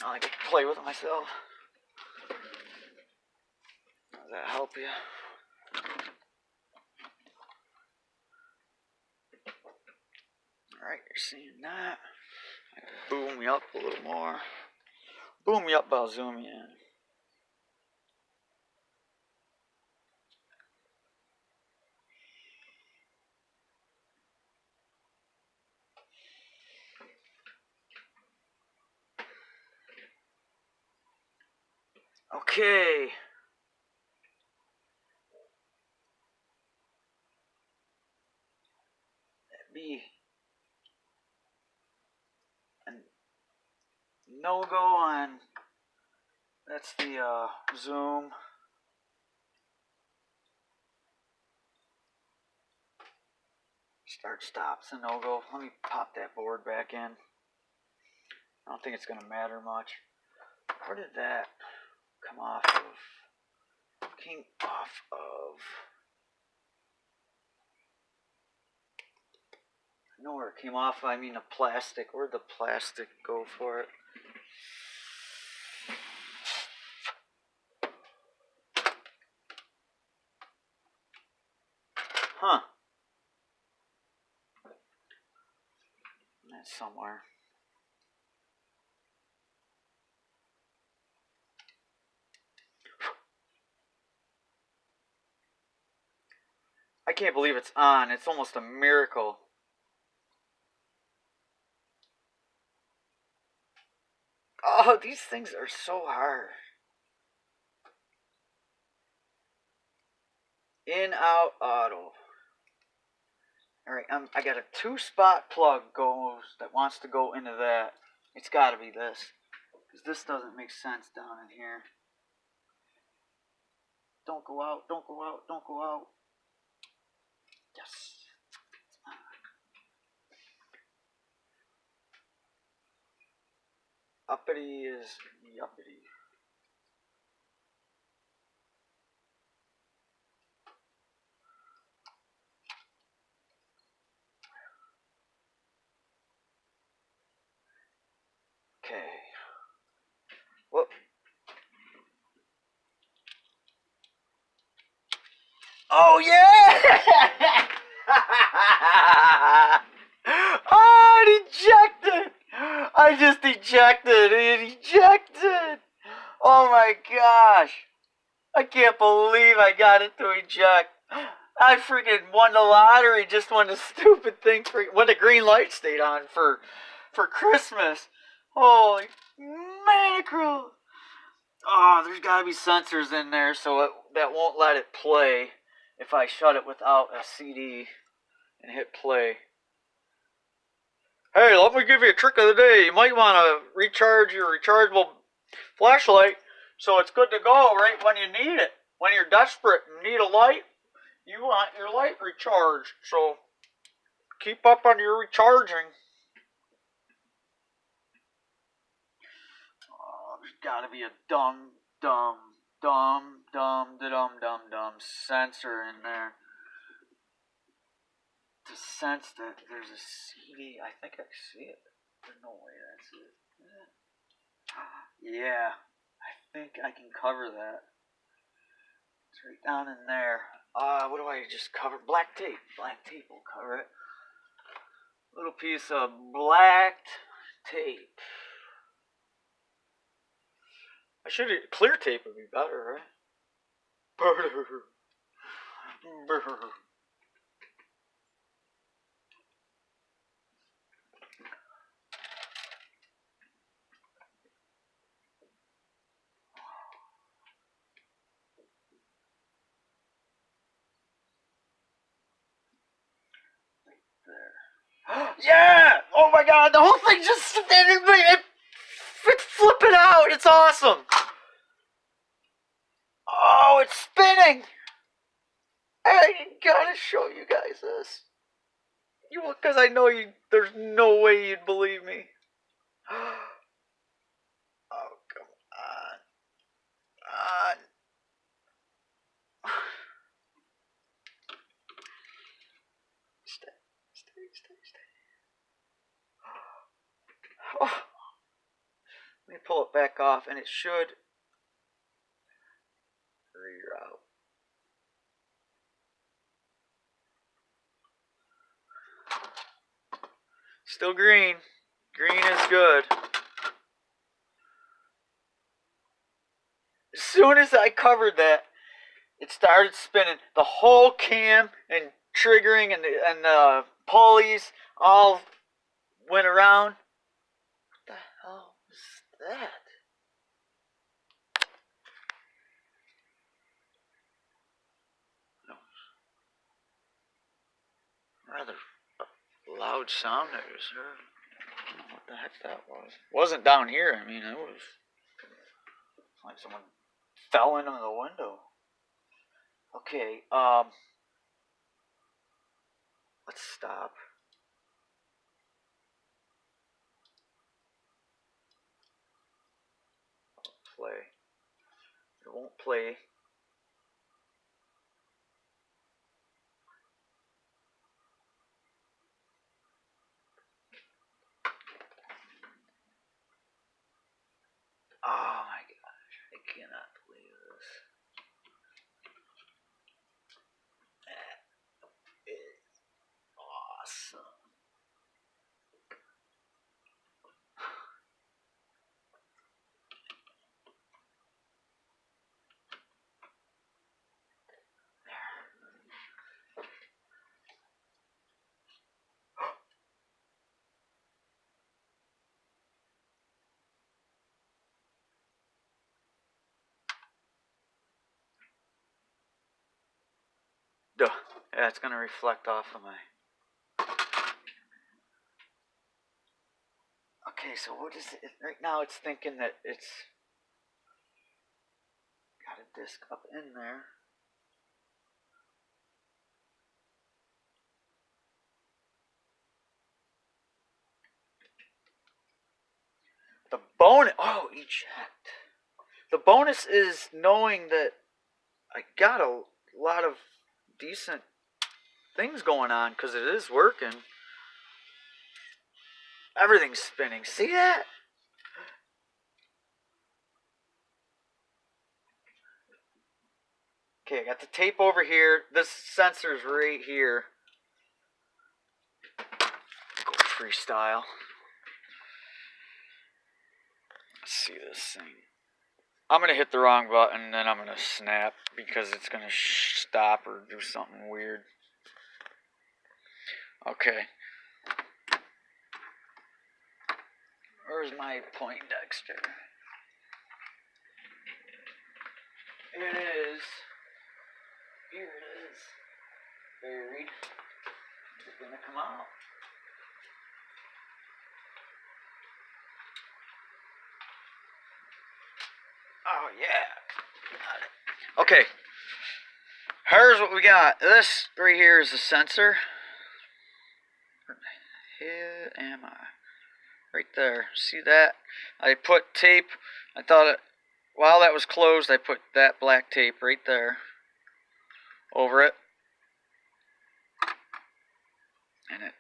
I like to play with myself. Does that help you? Alright, you're seeing that. Boom you up a little more. Boom you up, I'll zoom you in. Okay. That'd be a no-go on. That's the zoom. Start stops a no-go. Let me pop that board back in. I don't think it's going to matter much. Where did that come off of? Came off of. I know where it came off. I mean the plastic. Where'd the plastic go for it? Huh. That's somewhere. I can't believe it's on. It's almost a miracle. Oh, these things are so hard. In, out, auto. Alright, I got a 2-spot plug that wants to go into that. It's got to be this. Because this doesn't make sense down in here. Don't go out, don't go out, don't go out. Yes. Uppity is yuppity. Okay. Whoop. Oh yeah! Oh, it ejected! I just ejected. It ejected. Oh my gosh! I can't believe I got it to eject. I freaking won the lottery just when the stupid thing when the green light stayed on for Christmas. Holy mackerel! Oh, there's gotta be sensors in there so that won't let it play if I shut it without a CD and hit play. Hey, let me give you a trick of the day. You might want to recharge your rechargeable flashlight so it's good to go right when you need it. When you're desperate and need a light, you want your light recharged. So keep up on your recharging. Oh, there's got to be a dumb sensor in there to sense that there's a CD. I think I see it. There's no way that's it. Yeah, I think I can cover that. It's right down in there. What do I just cover? Black tape. Black tape will cover it. Little piece of black tape. I should clear tape would be better, right? There. Yeah! Oh my god, the whole thing just it's flipping out. It's awesome. Oh, it's spinning. I gotta show you guys this. Because I know there's no way you'd believe me. Oh, come on. Stay. Oh. Let me pull it back off, and it should reroute. Still green. Green is good. As soon as I covered that, it started spinning. The whole cam and triggering and the pulleys all went around. What the hell is that? Rather loud sound I just heard. I don't know what the heck that was. It wasn't down here. I mean, it was like someone fell into the window. Okay, let's stop. Play. It won't play. Oh my gosh, I cannot believe this. That is awesome. Duh. Yeah, it's gonna reflect off of my. Okay, so what is it? Right now it's thinking that it's got a disc up in there. The bonus. Oh, eject. The bonus is knowing that I got a lot of decent things going on because it is working. Everything's spinning. See that? Okay, I got the tape over here. This sensor's right here. Go freestyle. Let's see this thing. I'm going to hit the wrong button and then I'm going to snap because it's going to stop or do something weird. Okay. Where's my Poindexter? Here it is. Here it is. Buried. It's going to come out. Oh, yeah. Got it. Okay. Here's what we got. This right here is a sensor. Where the hell am I? Right there. See that? I put tape. I thought it, while that was closed, I put that black tape right there over it. And it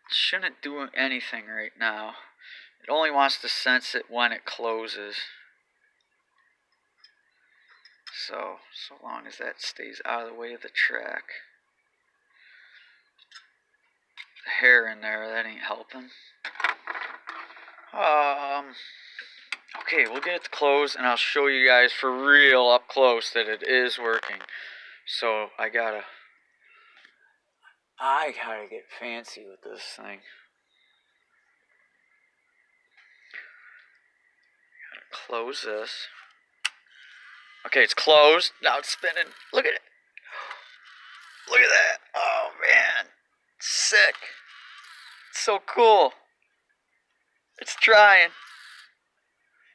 shouldn't do anything right now. It only wants to sense it when it closes. So long as that stays out of the way of the track. The hair in there, that ain't helping. Okay, we'll get it to close and I'll show you guys for real up close that it is working. So I gotta get fancy with this thing. Gotta close this. Okay, it's closed. Now it's spinning. Look at it. Look at that. Oh man. Sick. It's so cool. It's trying.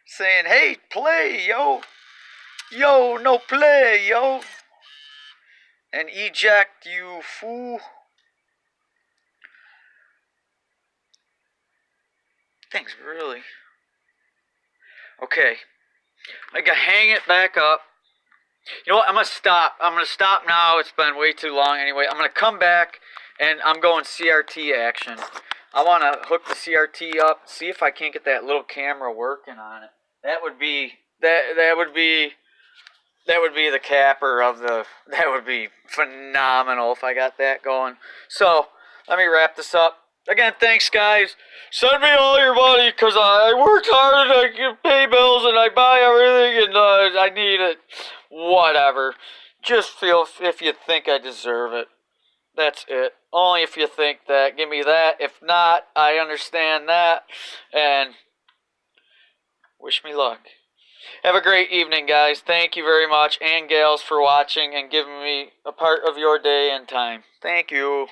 Saying, hey, play, yo. Yo, no play, yo. And eject, you fool. Thing's really. Okay. I can hang it back up. You know what? I'm going to stop. I'm going to stop now. It's been way too long anyway. I'm going to come back and I'm going CRT action. I want to hook the CRT up, see if I can't get that little camera working on it. That would be the capper of the. That would be phenomenal if I got that going. So let me wrap this up. Again, thanks, guys. Send me all your money because I worked hard and I can pay bills and I buy everything and I need it. Whatever. Just feel if you think I deserve it. That's it. Only if you think that. Give me that. If not, I understand that. And wish me luck. Have a great evening, guys. Thank you very much, and gals, for watching and giving me a part of your day and time. Thank you.